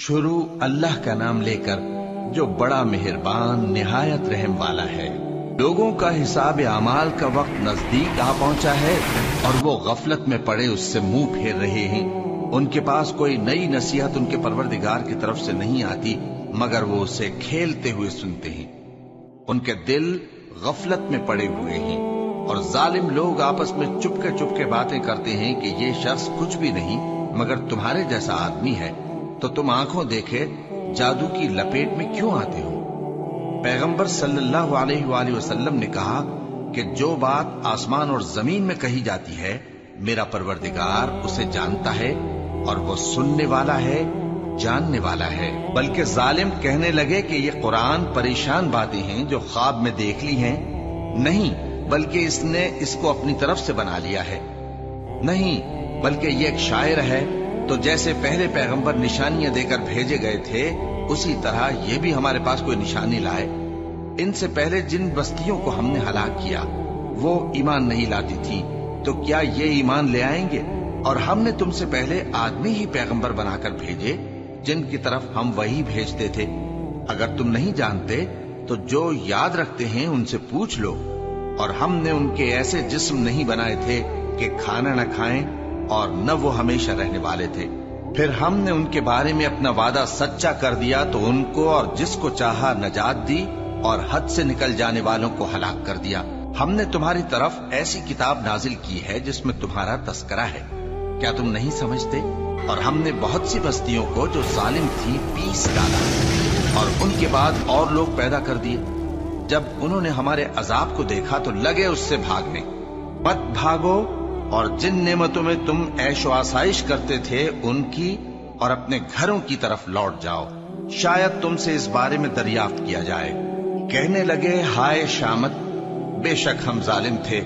शुरू अल्लाह का नाम लेकर जो बड़ा मेहरबान निहायत रहम वाला है। लोगों का हिसाब अमाल का वक्त नजदीक आ पहुंचा है और वो गफलत में पड़े उससे मुंह फेर रहे हैं। उनके पास कोई नई नसीहत उनके परवरदिगार की तरफ से नहीं आती मगर वो उसे खेलते हुए सुनते हैं। उनके दिल गफलत में पड़े हुए हैं और जालिम लोग आपस में चुपके बातें करते हैं कि ये शख्स कुछ भी नहीं मगर तुम्हारे जैसा आदमी है, तो तुम आंखों देखे जादू की लपेट में क्यों आते हो। पैगंबर सल्लल्लाहु अलैहि वसल्लम ने कहा कि जो बात आसमान और जमीन में कही जाती है मेरा परवरदिगार उसे जानता है और वो सुनने वाला है, जानने वाला है। बल्कि जालिम कहने लगे कि ये कुरान परेशान बातें हैं जो ख्वाब में देख ली हैं। नहीं, बल्कि इसने इसको अपनी तरफ से बना लिया है। नहीं, बल्कि ये एक शायर है। तो जैसे पहले पैगंबर निशानियां देकर भेजे गए थे उसी तरह ये भी हमारे पास कोई निशानी लाए। इनसे पहले जिन बस्तियों को हमने हलाक किया वो ईमान नहीं लाती थी, तो क्या ये ईमान ले आएंगे। और हमने तुमसे पहले आदमी ही पैगंबर बनाकर भेजे जिनकी तरफ हम वही भेजते थे। अगर तुम नहीं जानते तो जो याद रखते हैं उनसे पूछ लो। और हमने उनके ऐसे जिस्म नहीं बनाए थे कि खाना न खाएं और न वो हमेशा रहने वाले थे। फिर हमने उनके बारे में अपना वादा सच्चा कर दिया तो उनको और जिसको चाहा नजात दी और हद से निकल जाने वालों को हलाक कर दिया। हमने तुम्हारी तरफ ऐसी किताब नाजिल की है जिसमें तुम्हारा तस्करा है, क्या तुम नहीं समझते। और हमने बहुत सी बस्तियों को जो जालिम थी पीस डाला और उनके बाद और लोग पैदा कर दिए। जब उन्होंने हमारे अजाब को देखा तो लगे उससे भागने। मत भागो और जिन नेमतों में तुम ऐशो आसाइश करते थे उनकी और अपने घरों की तरफ लौट जाओ, शायद तुमसे इस बारे में दरियाफ्त किया जाए। कहने लगे हाय शामत, बेशक हम जालिम थे।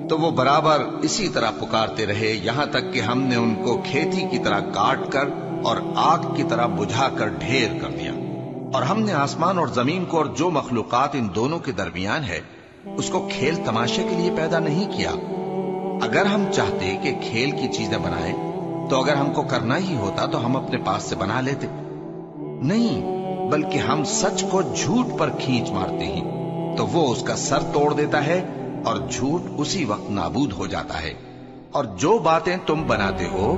तो वो बराबर इसी तरह पुकारते रहे यहां तक कि हमने उनको खेती की तरह काट कर और आग की तरह बुझा कर ढेर कर दिया। और हमने आसमान और जमीन को और जो मखलूकात इन दोनों के दरमियान है उसको खेल तमाशे के लिए पैदा नहीं किया। अगर हम चाहते कि खेल की चीजें बनाएं तो अगर हमको करना ही होता तो हम अपने पास से बना लेते। नहीं, बल्कि हम सच को झूठ पर खींच मारते हैं तो वो उसका सर तोड़ देता है और झूठ उसी वक्त नाबूद हो जाता है। और जो बातें तुम बनाते हो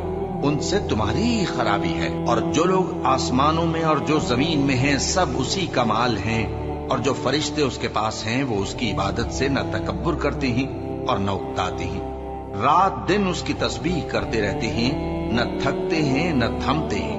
उनसे तुम्हारी ही खराबी है। और जो लोग आसमानों में और जो जमीन में हैं सब उसी का माल हैं। और जो फरिश्ते उसके पास हैं वो उसकी इबादत से न तकब्बुर करते हैं और न उकताते हैं। रात दिन उसकी तस्बीह करते रहते हैं, न थकते हैं न थमते हैं।